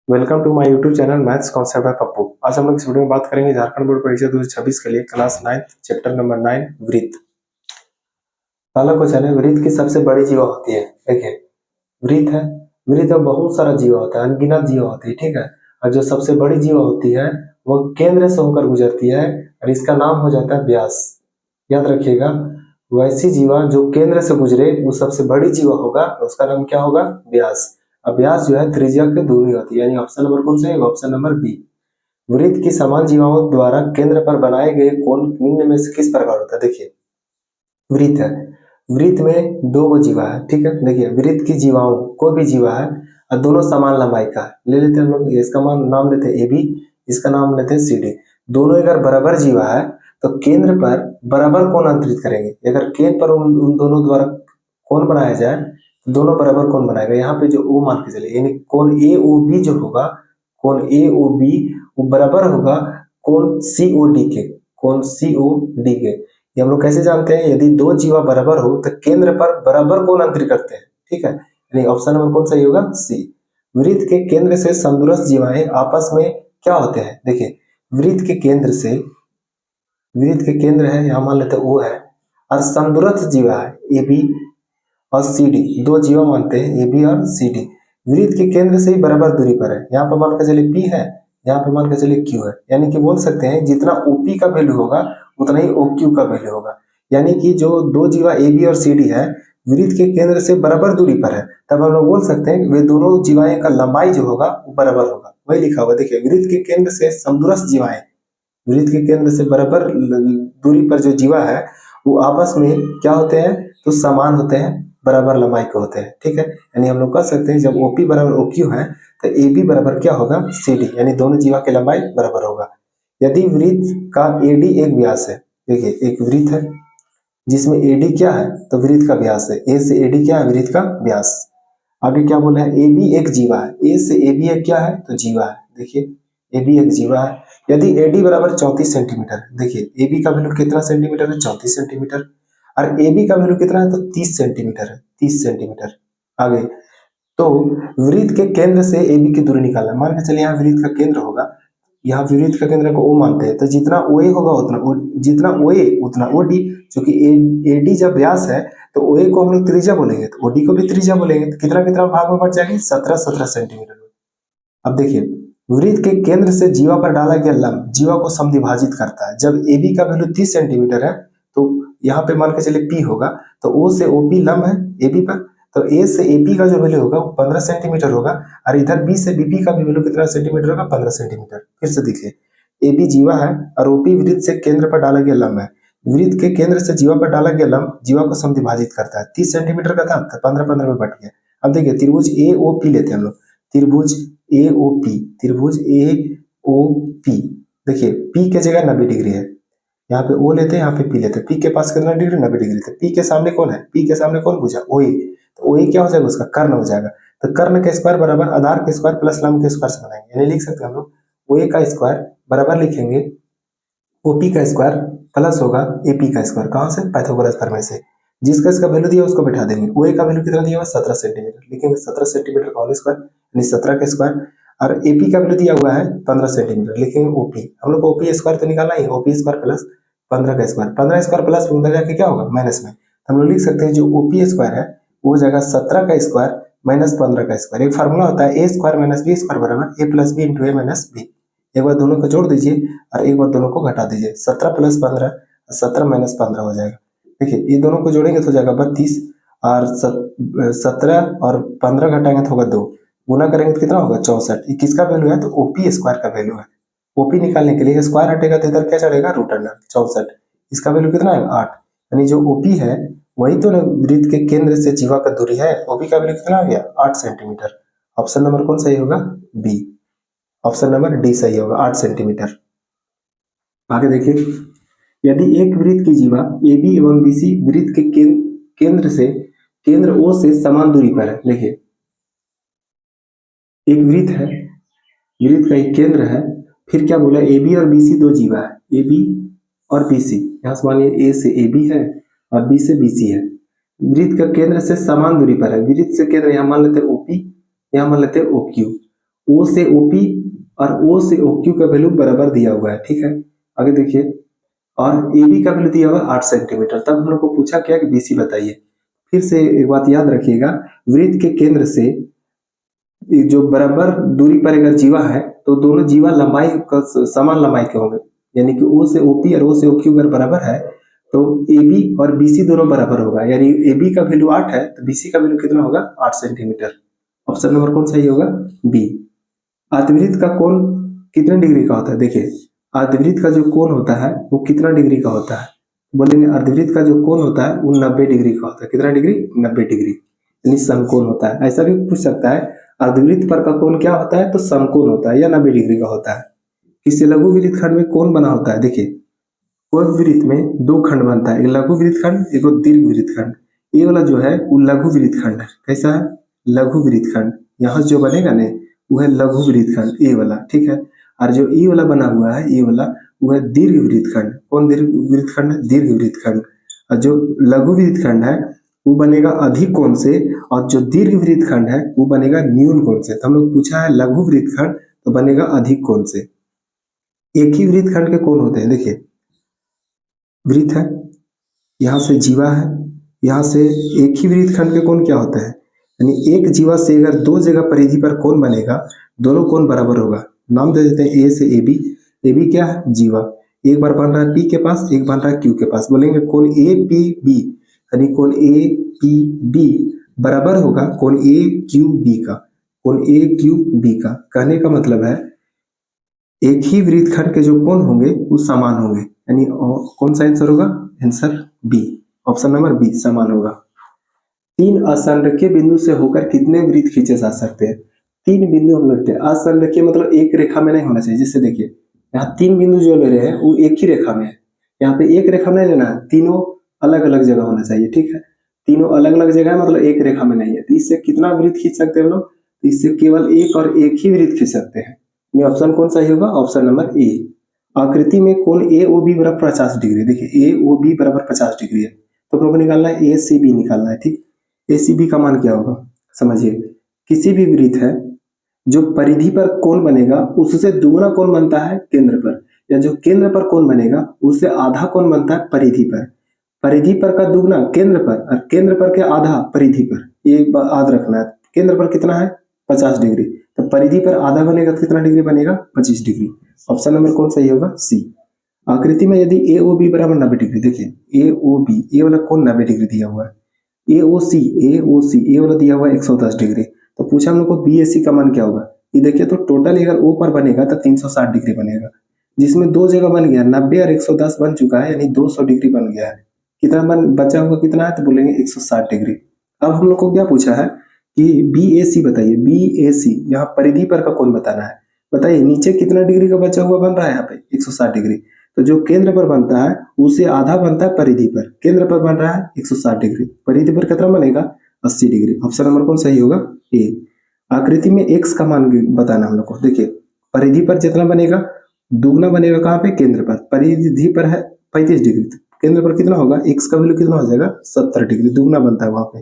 Welcome to my YouTube channel maths concept by Pappu. आज हम लोग इस वीडियो में बात करेंगे झारखंड बोर्ड परीक्षा 2026 के लिए क्लास 9 चैप्टर नंबर 9 वृत्त। पहला क्वेश्चन है, वृत्त की सबसे बड़ी जीवा होती है। देखिए वृत्त है, वृत्त में बहुत सारा जीवा होता है, अनगिनत जीवा होती है, ठीक है। और जो सबसे बड़ी जीवा होती है वो केंद्र से होकर गुजरती है और इसका नाम हो जाता है व्यास। याद रखिएगा, वैसी जीवा जो केंद्र से गुजरे वो सबसे बड़ी जीवा होगा, उसका नाम क्या होगा? व्यास। अब व्यास जो है त्रिज्या के दूनी होती है, यानी ऑप्शन नंबर कौन सा है? Option number B. वृत्त की समान जीवाओं द्वारा केंद्र पर बनाए गए कोण निम्न में से किस प्रकार होता है? देखिए वृत्त है, वृत्त में दो गो जीवा है, ठीक है। देखिए वृत्त की जीवाओं, कोई भी जीवा है और दोनों समान लंबाई का है। ले लेते हैं हम लोग, इसका नाम लेते हैं ए बी, इसका नाम लेते हैं सी डी। दोनों अगर बराबर जीवा है तो केंद्र पर बराबर कोण अंतरित करेंगे। अगर केंद्र पर उन दोनों द्वारा कोण बनाया जाए तो दोनों बराबर कोण बनाएगा। यहाँ पे जो ओ मान के चले, यानी कोण ए ओ बी जो होगा, कोण ए ओ बी वो बराबर होगा कोण सी ओ डी के, कोण सी ओ डी के। ये हम लोग कैसे जानते हैं? यदि दो जीवा बराबर हो तो केंद्र पर बराबर कोण अंतरित करते हैं, ठीक है। यानी ऑप्शन नंबर कौन सा होगा? सी। वृत्त के केंद्र से समदूरस्थ जीवाएं आपस में क्या होते हैं? देखिए वृत्त के केंद्र से, वृत्त के केंद्र है यहाँ मान लेते हैं ओ है, और समदूरस्थ जीवा है ए बी और सी डी, दो जीवा मानते हैं ए बी और सी डी। वृत्त के केंद्र से ही बराबर दूरी पर है। यहाँ पर मान के चलिए पी है, यहाँ पे मान के चलिए क्यू है। यानी कि बोल सकते हैं जितना ओपी का वैल्यू होगा उतना ही ओ क्यू का वैल्यू होगा। यानी कि जो दो जीवा ए बी और सी डी है वृत्त के केंद्र से बराबर दूरी पर है, तब हम लोग बोल सकते हैं वे दोनों जीवाएं का लंबाई जो होगा वो बराबर होगा। वही लिखा होगा, देखिए वृत्त के केंद्र से समदूरस्थ जीवाएं, वृत्त के केंद्र से बराबर दूरी पर जो जीवा है वो आपस में क्या होते हैं? तो समान होते हैं, बराबर लंबाई के होते हैं, ठीक है। यानी हम लोग कह सकते हैं जब ओपी बराबर ओक्यू है तो ए बी बराबर क्या होगा? सी डी, यानी दोनों जीवा की लंबाई बराबर होगा। यदि वृत्त का एडी एक व्यास है, देखिए एक वृत्त है जिसमें एडी क्या है? तो वृत्त का व्यास है। ए से एडी क्या है? वृत्त का व्यास। आगे क्या बोला है? ए बी एक जीवा है, ए से ए बी एक क्या है? तो जीवा है। देखिए ए बी एक जीवा है। यदि एडी बराबर 34 सेंटीमीटर, देखिए ए बी का वैल्यू कितना सेंटीमीटर है? 34 सेंटीमीटर। और ए बी का वैल्यू कितना है? तो 30 सेंटीमीटर है, 30 सेंटीमीटर। आगे तो वृत्त के केंद्र से ए बी की दूरी निकालना। मान के चलिए यहाँ वृत्त का केंद्र होगा, यहाँ वृत्त का केंद्र को ओ मानते हैं, तो जितना ओ ए होगा उतना ओ, जितना ओ ए उतना ओ डी। क्योंकि ए डी जब व्यास है तो ओ ए को हम लोग त्रिज्या बोलेंगे, तो ओ डी को भी त्रिज्या बोलेंगे। तो कितना कितना भाग में बढ़ जाएगी? 17 सेंटीमीटर में। अब देखिए वृत्त के केंद्र से जीवा पर डाला गया लंब जीवा को समद्विभाजित करता है। जब ए बी का वैल्यू 30 सेंटीमीटर है तो यहाँ पे मान के चलिए पी होगा, तो ओ से ओपी लंब है ए बी पर, तो ए से एपी का जो वैल्यू होगा वो 15 सेंटीमीटर होगा। और इधर बी से बीपी का भी वैल्यू कितना सेंटीमीटर होगा? 15 सेंटीमीटर। फिर से देखिए ए बी जीवा है और ओपी वृत्त से केंद्र पर डाला गया लंब है। वृत्त के केंद्र से जीवा पर डाला गया लंब जीवा को समद्विभाजित करता है। 30 सेंटीमीटर का था तो 15 में बट गया। अब देखिए त्रिभुज ए ओ पी लेते हैं हम लोग, त्रिभुज ए ओ पी, त्रिभुज ए ओ पी। देखिए पी के जगह 90 डिग्री है, यहाँ पे ओ लेते हैं, यहाँ पे पी लेते हैं। पी के पास कितना डिग्री? 90 डिग्री। तो पी के सामने कौन है? पी के सामने कौन पूछा? ओ ए। तो ओ ए क्या हो जाएगा? उसका कर्ण हो जाएगा। तो कर्ण के स्क्वायर बराबर आधार के स्क्वायर प्लस लंब के स्क्वायर से बनाएंगे, यानी लिख सकते हैं हम लोग ओ ए का स्क्वायर बराबर लिखेंगे ओपी का स्क्वायर प्लस होगा एपी का स्क्वायर। कहाँ से? पाइथागोरस प्रमेय से। जिसका इसका वैल्यू दिया उसको बैठा देंगे। ओ ए का वैल्यू कितना दिया हुआ? 17 सेंटीमीटर, लिखेंगे 17 सेंटीमीटर का होल स्क्वायर, यानी 17 का स्क्वायर। और एपी का वैल्यू दिया हुआ है 15 सेंटीमीटर, लिखेंगे ओपी। हम लोग को ओपी स्क्वायर तो निकालना ही, ओपी स्क्वायर प्लस 15 का स्क्वायर, 15 स्क्वायर प्लस में उधर जाके क्या होगा? माइनस में। हम लोग लिख सकते हैं जो ओपी स्क्वायर है वो जगह 17 का स्क्वायर माइनस 15 का स्क्वायर। एक फार्मूला होता है ए स्क्वायर माइनस बी स्क्वायर बराबर ए प्लस बी इंटू ए माइनस बी। एक बार दोनों को जोड़ दीजिए और एक बार दोनों को घटा दीजिए। 17 प्लस 15, 17 माइनस 15 हो जाएगा। देखिए ये दोनों को जोड़ेंगे तो हो जाएगा 32, और 17 और 15 घटाएंगे तो होगा 2, गुना करेंगे तो कितना होगा? 64। ये किसका वैल्यू है? तो ओपी स्क्वायर का वैल्यू है। ओपी निकालने के लिए स्क्वायर हटेगा तो इधर क्या चढ़ेगा? Root under 64। इसका वैल्यू कितना है? 8। यानी जो ओपी है वही तो वृत्त के केंद्र से जीवा का दूरी है। ओपी का वैल्यू कितना आ गया? 8 सेंटीमीटर। ऑप्शन नंबर कौन सही होगा? बी। ऑप्शन नंबर डी सही होगा, 8 सेंटीमीटर। आगे देखिए यदि एक वृत्त की जीवा ए बी एवं बी सी वृत्त के केंद्र से केंद्र ओ से समान दूरी पर है। देखिए एक वृत्त है, वृत्त का एक केंद्र है, फिर क्या बोला? ए बी और बी सी दो जीवा है, ए बी और बी सी। यहाँ से मानिए ए से ए बी है और बी से बी सी है। वृत्त का केंद्र से समान दूरी पर है। वृत्त से केंद्र यहाँ मान लेते हैं ओपी, यहाँ मान लेते हैं ओ क्यू। ओ से ओपी और ओ से ओक्यू का वैल्यू बराबर दिया हुआ है, ठीक है। आगे देखिए, और ए बी का वैल्यू दिया हुआ 8 सेंटीमीटर। तब हम लोग को पूछा क्या कि बीसी बताइए। फिर से एक बात याद रखिएगा, वृत्त के केंद्र से जो बराबर दूरी पर अगर जीवा है तो दोनों जीवा लंबाई का समान लंबाई के होंगे, यानी कि ओ से ओपी और ओ से ओक्यू अगर बराबर है तो ए बी और बीसी दोनों बराबर होगा, यानी ए बी का वैल्यू 8 है तो बीसी का वैल्यू कितना होगा 8 सेंटीमीटर। ऑप्शन नंबर कौन सही होगा, बी। अर्धवृत्त का कोण कितने डिग्री का होता है, देखिए अर्धवृत्त का जो कोण होता है वो कितना डिग्री का होता है, बोलेंगे अर्धवृत्त का जो कोण होता है वो 90 डिग्री का होता है। कितना डिग्री, 90 डिग्री, यानी समकोण होता है। ऐसा भी पूछ सकता है अर्धवृत्त पर का कोण क्या होता है, तो समकोण होता है या 90 डिग्री का होता है। किसी लघु वृत्त खंड में कोण बना होता है, देखिए कोई वृत्त में दो खंड बनता है, एक लघु वृत्त खंड एक दीर्घ वृत्त खंड। ये वाला जो है वो लघु वृत्त खंड है, कैसा है, लघु वृत्त खंड। यहाँ जो बनेगा ना वो है लघु वृत्त खंड, ये वाला, ठीक है। और जो ई वाला बना हुआ है, ये वाला वो है दीर्घ वृत्त खंड। कौन दीर्घ वृत्त खंड है, दीर्घ वृत्त खंड। और जो लघु वृत्त खंड है वो बनेगा अधिक कोण से, और जो दीर्घ वृत्त खंड है वो बनेगा न्यून कोण से। तो हम लोग पूछा है लघु वृत्त खंड तो बनेगा अधिक कोण से। एक ही वृत्त खंड के कोण होते हैं, देखिए वृत्त है, यहाँ से जीवा है, यहाँ से एक ही वृत्त खंड के कोण क्या होता है, यानी एक जीवा से अगर दो जगह परिधि पर कोण बनेगा दोनों कोण बराबर होगा। नाम दे देते हैं ए से ए बी। ए बी क्या है, जीवा। एक बार बन रहा है पी के पास, एक बन रहा है क्यू के पास। बोलेंगे कोण ए पी बी, यानी कोण ए पी बी बराबर होगा कोण ए क्यू बी का। कोण ए क्यू बी का कहने का मतलब है एक ही वृत्तखंड के जो कोण होंगे वो समान होंगे, यानी कौन सा आंसर होगा, answer B, option number B समान होगा। तीन असंरेखीय बिंदु से होकर कितने वृत्त खींचे जा सकते हैं। तीन बिंदु हम लेते हैं, असंरेखीय मतलब एक रेखा में नहीं होना चाहिए। जैसे देखिए यहाँ तीन बिंदु जो ले रहे हैं वो एक ही रेखा में है, यहाँ पे एक रेखा में नहीं लेना है, तीनों अलग अलग जगह होना चाहिए, ठीक है। तीनों अलग अलग जगह मतलब एक रेखा में नहीं है, तो इससे कितना वृत्त खींच सकते हैं हम लोग, तो इससे केवल एक और एक ही वृत्त खींच सकते हैं। ये ऑप्शन कौन सा होगा, ऑप्शन नंबर ए। आकृति में कोण ए ओ बी बराबर 50 डिग्री, देखिए ए ओ बी बराबर 50 डिग्री है, तो हम लोग को निकालना है ए सी बी निकालना है, ठीक। ए सी बी का मान क्या होगा, समझिए किसी भी वृत्त है जो परिधि पर कोण बनेगा उससे दुगुना कोण बनता है केंद्र पर, या जो केंद्र पर कोण बनेगा उससे आधा कोण बनता है परिधि पर। परिधि पर का दुगुना केंद्र पर और केंद्र पर के आधा परिधि पर, ये याद रखना है। केंद्र पर कितना है 50 डिग्री, तो परिधि पर आधा बनेगा तो कितना डिग्री बनेगा 25 डिग्री। ऑप्शन नंबर कौन सही होगा, सी। आकृति में यदि ए ओ बी बराबर 90 डिग्री, देखिए ए ओ बी, ए वाला कोण 90 डिग्री दिया हुआ है। ए ओ सी, ए ओ सी, ए वाला दिया हुआ है 110 डिग्री, तो पूछा हम लोग को बी ए सी का मान क्या होगा। ये देखिए तो टोटल अगर ओ पर बनेगा तो 360 डिग्री बनेगा, जिसमें दो जगह बन गया 90 और 110 बन चुका है, यानी 200 डिग्री बन गया है। कितना बन बचा हुआ कितना है, तो बोलेंगे 160 डिग्री। अब हम लोग को क्या पूछा है कि बी ए सी बताइए, बी ए सी यहाँ परिधि पर का कोण बताना है। बताइए नीचे कितना डिग्री का बचा हुआ बन रहा है, यहाँ पे 160 डिग्री, तो जो केंद्र पर बनता है उसे आधा बनता है परिधि पर। केंद्र पर बन रहा है 160 डिग्री, परिधि पर कितना बनेगा 80 डिग्री। ऑप्शन नंबर कौन सही होगा, ए। आकृति में एक्स का मान बताना हम लोग को, देखिए परिधि पर जितना बनेगा दुगना बनेगा कहाँ पे, केंद्र पर। परिधि पर है 35 डिग्री, केंद्र पर कितना होगा, एक्स का वैल्यू कितना हो जाएगा 70 डिग्री, दुगना बनता है वहां पे।